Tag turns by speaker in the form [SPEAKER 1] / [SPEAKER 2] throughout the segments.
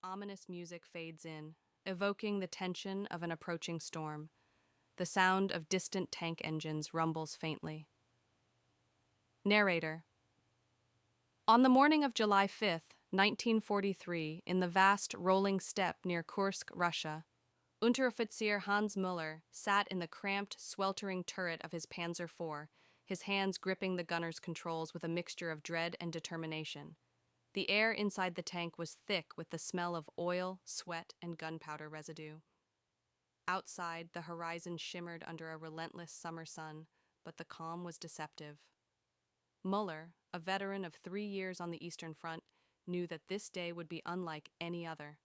[SPEAKER 1] ominous music fades in, evoking the tension of an approaching storm. The sound of distant tank engines rumbles faintly. Narrator. On the morning of July 5th, 1943, in the vast rolling steppe near Kursk, Russia, Unteroffizier Hans Müller sat in the cramped, sweltering turret of his Panzer IV, his hands gripping the gunner's controls with a mixture of dread and determination. The air inside the tank was thick with the smell of oil, sweat, and gunpowder residue. Outside, the horizon shimmered under a relentless summer sun, but the calm was deceptive. Muller, a veteran of 3 years on the Eastern Front, knew that this day would be unlike any other.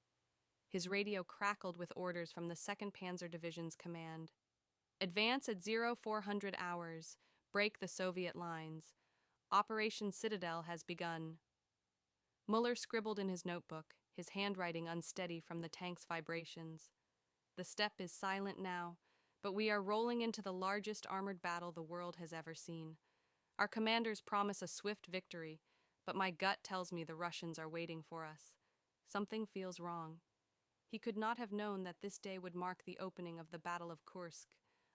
[SPEAKER 1] His radio crackled with orders from the 2nd Panzer Division's command. Advance at 0400 hours. Break the Soviet lines. Operation Citadel has begun. Muller scribbled in his notebook, his handwriting unsteady from the tank's vibrations. The steppe is silent now, but we are rolling into the largest armored battle the world has ever seen. Our commanders promise a swift victory, but my gut tells me the Russians are waiting for us. Something feels wrong. He could not have known that this day would mark the opening of the Battle of Kursk,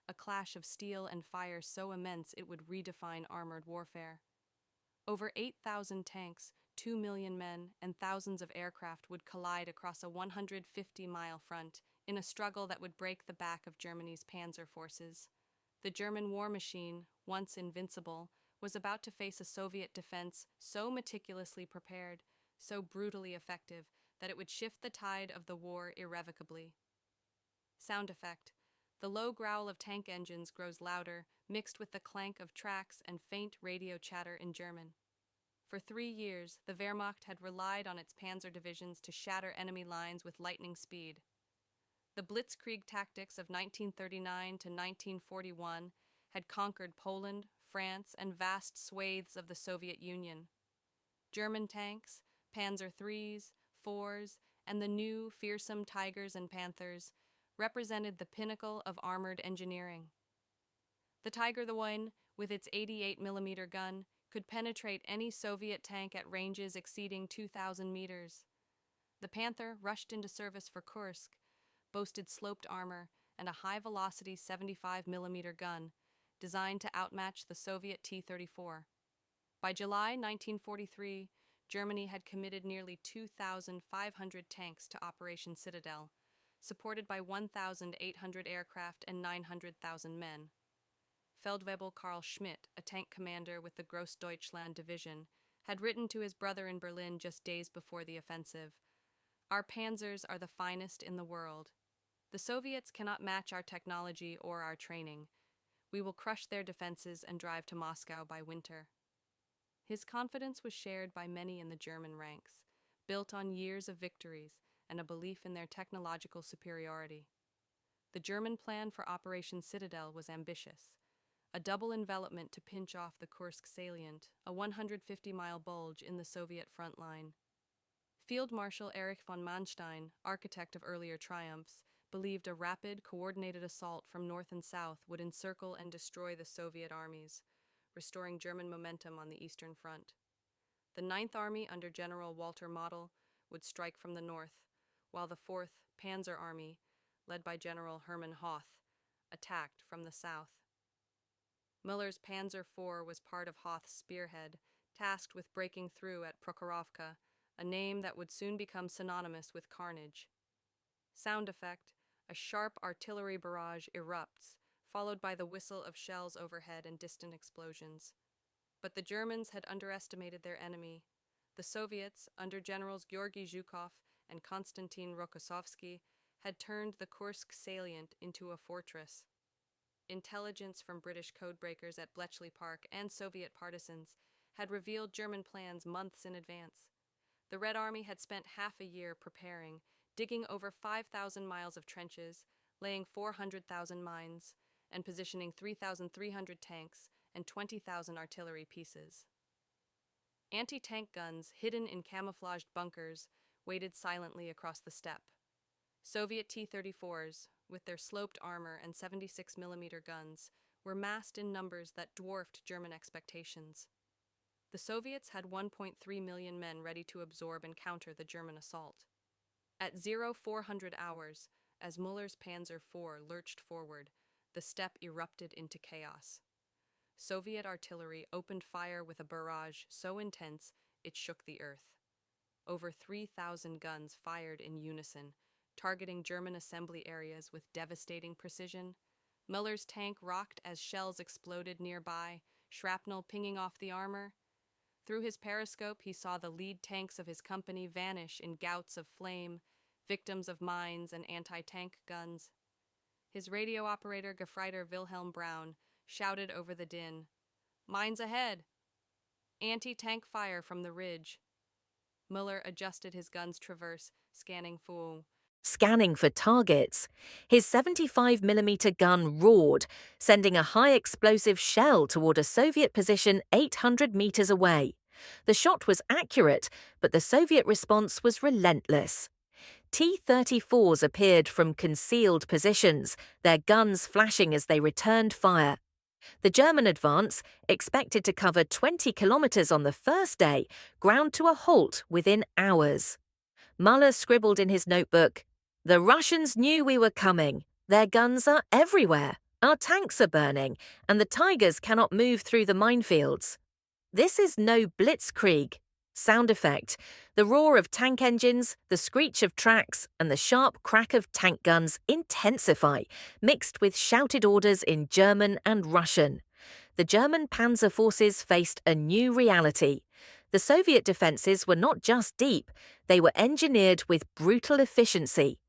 [SPEAKER 1] a clash of steel and fire so immense it would redefine armored warfare. Over 8,000 tanks, 2 million men, and thousands of aircraft would collide across a 150-mile front in a struggle that would break the back of Germany's panzer forces. The German war machine, once invincible, was about to face a Soviet defense so meticulously prepared, so brutally effective, that it would shift the tide of the war irrevocably. Sound effect. The low growl of tank engines grows louder, mixed with the clank of tracks and faint radio chatter in German. For 3 years, the Wehrmacht had relied on its panzer divisions to shatter enemy lines with lightning speed. The blitzkrieg tactics of 1939 to 1941 had conquered Poland, France, and vast swathes of the Soviet Union. German tanks, Panzer IIIs, IVs, and the new, fearsome Tigers and Panthers represented the pinnacle of armored engineering. The Tiger I, with its 88mm gun, could penetrate any Soviet tank at ranges exceeding 2,000 meters. The Panther, rushed into service for Kursk, boasted sloped armor and a high-velocity 75mm gun designed to outmatch the Soviet T-34. By July 1943, Germany had committed nearly 2,500 tanks to Operation Citadel, supported by 1,800 aircraft and 900,000 men. Feldwebel Karl Schmidt, a tank commander with the Grossdeutschland Division, had written to his brother in Berlin just days before the offensive, "Our panzers are the finest in the world. The Soviets cannot match our technology or our training. We will crush their defenses and drive to Moscow by winter." His confidence was shared by many in the German ranks, built on years of victories and a belief in their technological superiority. The German plan for Operation Citadel was ambitious: a double envelopment to pinch off the Kursk salient, a 150-mile bulge in the Soviet front line. Field Marshal Erich von Manstein, architect of earlier triumphs, believed a rapid, coordinated assault from north and south would encircle and destroy the Soviet armies, restoring German momentum on the Eastern Front. The Ninth Army under General Walter Model would strike from the north, while the 4th Panzer Army, led by General Hermann Hoth, attacked from the south. Müller's Panzer IV was part of Hoth's spearhead, tasked with breaking through at Prokhorovka, a name that would soon become synonymous with carnage. Sound effect: a sharp artillery barrage erupts, followed by the whistle of shells overhead and distant explosions. But the Germans had underestimated their enemy. The Soviets, under Generals Georgy Zhukov and Konstantin Rokossovsky, had turned the Kursk salient into a fortress. Intelligence from British codebreakers at Bletchley Park and Soviet partisans had revealed German plans months in advance. The Red Army had spent half a year preparing, digging over 5,000 miles of trenches, laying 400,000 mines, and positioning 3,300 tanks and 20,000 artillery pieces. Anti-tank guns, hidden in camouflaged bunkers, waited silently across the steppe. Soviet T-34s, with their sloped armor and 76mm guns, were massed in numbers that dwarfed German expectations. The Soviets had 1.3 million men ready to absorb and counter the German assault. At 0400 hours, as Muller's Panzer IV lurched forward, the steppe erupted into chaos. Soviet artillery opened fire with a barrage so intense it shook the earth. Over 3,000 guns fired in unison, targeting German assembly areas with devastating precision. Muller's tank rocked as shells exploded nearby, shrapnel pinging off the armor. Through his periscope, he saw the lead tanks of his company vanish in gouts of flame, victims of mines and anti-tank guns. His radio operator, Gefreiter Wilhelm Braun, shouted over the din, "Mines ahead! Anti-tank fire from the ridge." Muller adjusted his gun's traverse, scanning
[SPEAKER 2] for targets. His 75mm gun roared, sending a high-explosive shell toward a Soviet position 800 meters away. The shot was accurate, but the Soviet response was relentless. T-34s appeared from concealed positions, their guns flashing as they returned fire. The German advance, expected to cover 20 kilometers on the first day, ground to a halt within hours. Muller scribbled in his notebook, "The Russians knew we were coming. Their guns are everywhere. Our tanks are burning, and the Tigers cannot move through the minefields. This is no blitzkrieg." Sound effect: the roar of tank engines, the screech of tracks, and the sharp crack of tank guns intensify, mixed with shouted orders in German and Russian. The German panzer forces faced a new reality. The Soviet defences were not just deep, they were engineered with brutal efficiency.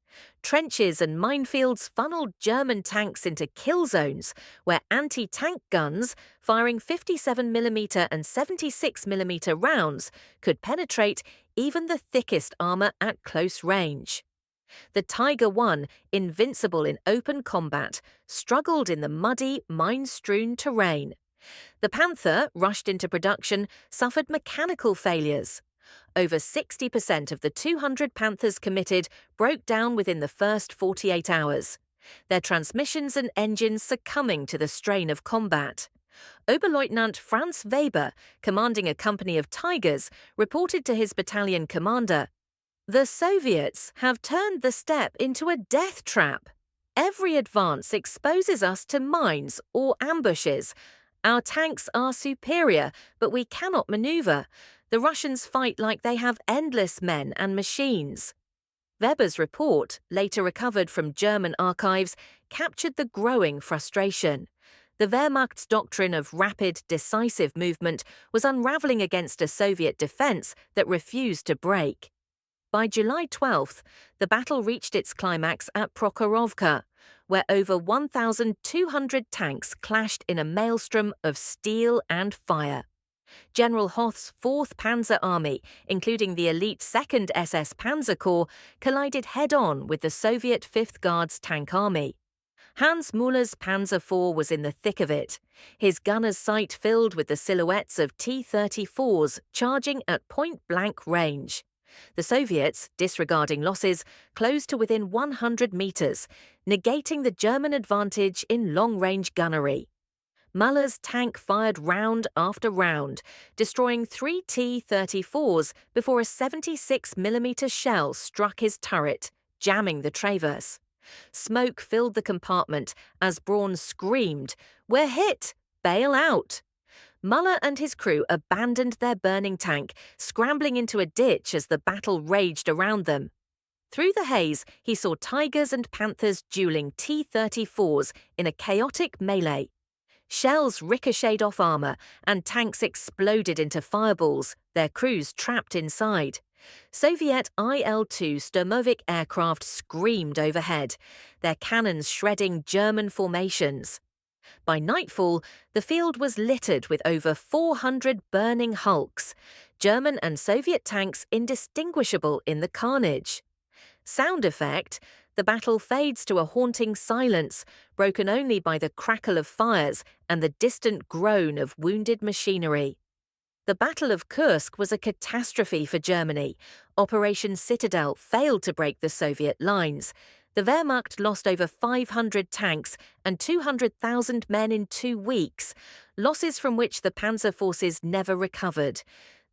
[SPEAKER 2] Trenches and minefields funneled German tanks into kill zones, where anti-tank guns, firing 57mm and 76mm rounds, could penetrate even the thickest armour at close range. The Tiger I, invincible in open combat, struggled in the muddy, mine-strewn terrain. The Panther, rushed into production, suffered mechanical failures. Over 60% of the 200 Panthers committed broke down within the first 48 hours, their transmissions and engines succumbing to the strain of combat. Oberleutnant Franz Weber, commanding a company of Tigers, reported to his battalion commander, "The Soviets have turned the steppe into a death trap. Every advance exposes us to mines or ambushes. Our tanks are superior, but we cannot maneuver. The Russians fight like they have endless men and machines." Weber's report, later recovered from German archives, captured the growing frustration. The Wehrmacht's doctrine of rapid, decisive movement was unraveling against a Soviet defense that refused to break. By July 12th, the battle reached its climax at Prokhorovka, where over 1,200 tanks clashed in a maelstrom of steel and fire. General Hoth's 4th Panzer Army, including the elite 2nd SS Panzer Corps, collided head-on with the Soviet 5th Guards Tank Army. Hans Müller's Panzer IV was in the thick of it, his gunner's sight filled with the silhouettes of T-34s charging at point-blank range. The Soviets, disregarding losses, closed to within 100 meters, negating the German advantage in long-range gunnery. Müller's tank fired round after round, destroying 3 T-34s before a 76mm shell struck his turret, jamming the traverse. Smoke filled the compartment as Braun screamed, "We're hit! Bail out!" Müller and his crew abandoned their burning tank, scrambling into a ditch as the battle raged around them. Through the haze, he saw Tigers and Panthers dueling T-34s in a chaotic melee. Shells ricocheted off armour, and tanks exploded into fireballs, their crews trapped inside. Soviet Il-2 Sturmovik aircraft screamed overhead, their cannons shredding German formations. By nightfall, the field was littered with over 400 burning hulks, German and Soviet tanks indistinguishable in the carnage. Sound effect: the battle fades to a haunting silence, broken only by the crackle of fires and the distant groan of wounded machinery. The Battle of Kursk was a catastrophe for Germany. Operation Citadel failed to break the Soviet lines. The Wehrmacht lost over 500 tanks and 200,000 men in 2 weeks, losses from which the panzer forces never recovered.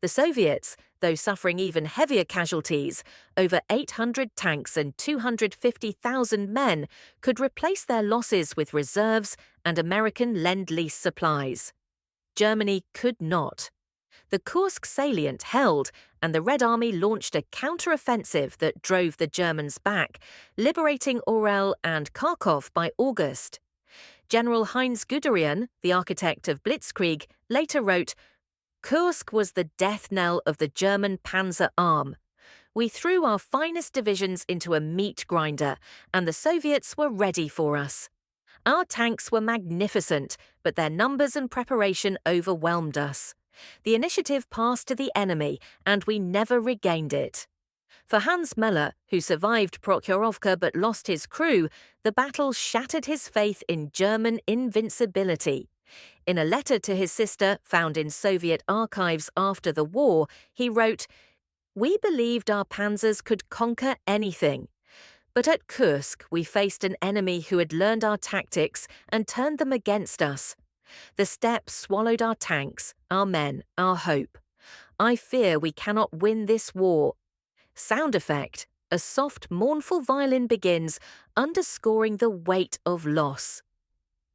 [SPEAKER 2] The Soviets, though suffering even heavier casualties, over 800 tanks and 250,000 men, could replace their losses with reserves and American Lend-Lease supplies. Germany could not. The Kursk salient held, and the Red Army launched a counter-offensive that drove the Germans back, liberating Orel and Kharkov by August. General Heinz Guderian, the architect of Blitzkrieg, later wrote, "Kursk was the death knell of the German panzer arm. We threw our finest divisions into a meat grinder, and the Soviets were ready for us. Our tanks were magnificent, but their numbers and preparation overwhelmed us. The initiative passed to the enemy, and we never regained it." For Hans Möller, who survived Prokhorovka but lost his crew, the battle shattered his faith in German invincibility. In a letter to his sister found in Soviet archives after the war, he wrote, "We believed our panzers could conquer anything. But at Kursk we faced an enemy who had learned our tactics and turned them against us. The steppe swallowed our tanks, our men, our hope. I fear we cannot win this war." Sound effect. A soft, mournful violin begins, underscoring the weight of loss.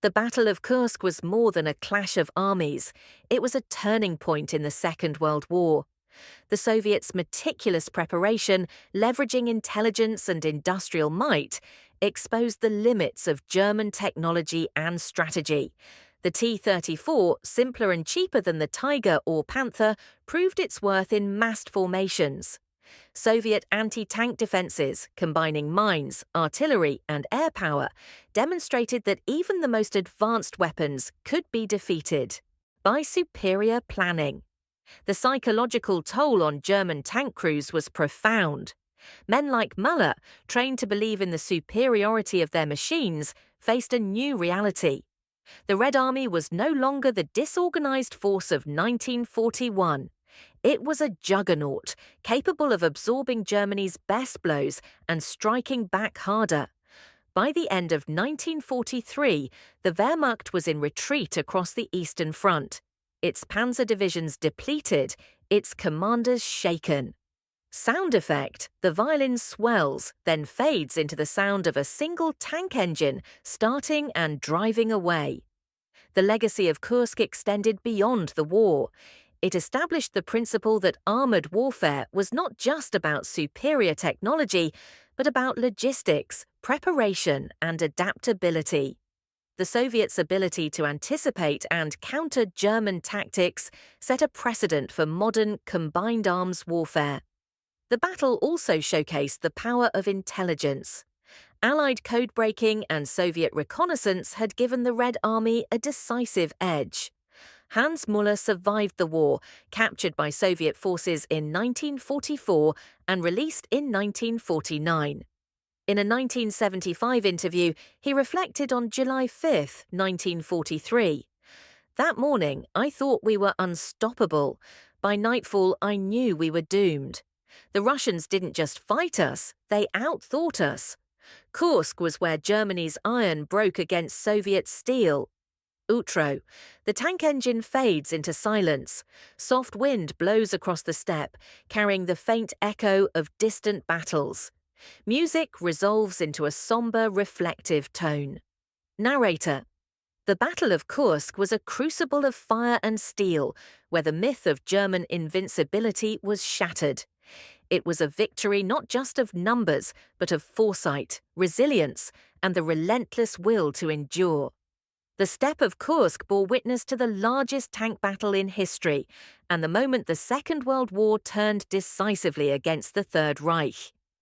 [SPEAKER 2] The Battle of Kursk was more than a clash of armies. It was a turning point in the Second World War. The Soviets' meticulous preparation, leveraging intelligence and industrial might, exposed the limits of German technology and strategy. The T-34, simpler and cheaper than the Tiger or Panther, proved its worth in massed formations. Soviet anti-tank defenses, combining mines, artillery, and air power, demonstrated that even the most advanced weapons could be defeated by superior planning. The psychological toll on German tank crews was profound. Men like Möller, trained to believe in the superiority of their machines, faced a new reality. The Red Army was no longer the disorganized force of 1941. It was a juggernaut, capable of absorbing Germany's best blows and striking back harder. By the end of 1943, the Wehrmacht was in retreat across the Eastern Front. Its panzer divisions depleted, its commanders shaken. Sound effect. The violin swells, then fades into the sound of a single tank engine starting and driving away. The legacy of Kursk extended beyond the war. It established the principle that armored warfare was not just about superior technology, but about logistics, preparation, and adaptability. The Soviets' ability to anticipate and counter German tactics set a precedent for modern combined arms warfare. The battle also showcased the power of intelligence. Allied code-breaking and Soviet reconnaissance had given the Red Army a decisive edge. Hans Müller survived the war, captured by Soviet forces in 1944 and released in 1949. In a 1975 interview, he reflected on July 5, 1943. "That morning, I thought we were unstoppable. By nightfall, I knew we were doomed. The Russians didn't just fight us, they outthought us. Kursk was where Germany's iron broke against Soviet steel." Outro. The tank engine fades into silence. Soft wind blows across the steppe, carrying the faint echo of distant battles. Music resolves into a somber, reflective tone. Narrator. The Battle of Kursk was a crucible of fire and steel, where the myth of German invincibility was shattered. It was a victory not just of numbers, but of foresight, resilience, and the relentless will to endure. The steppe of Kursk bore witness to the largest tank battle in history, and the moment the Second World War turned decisively against the Third Reich.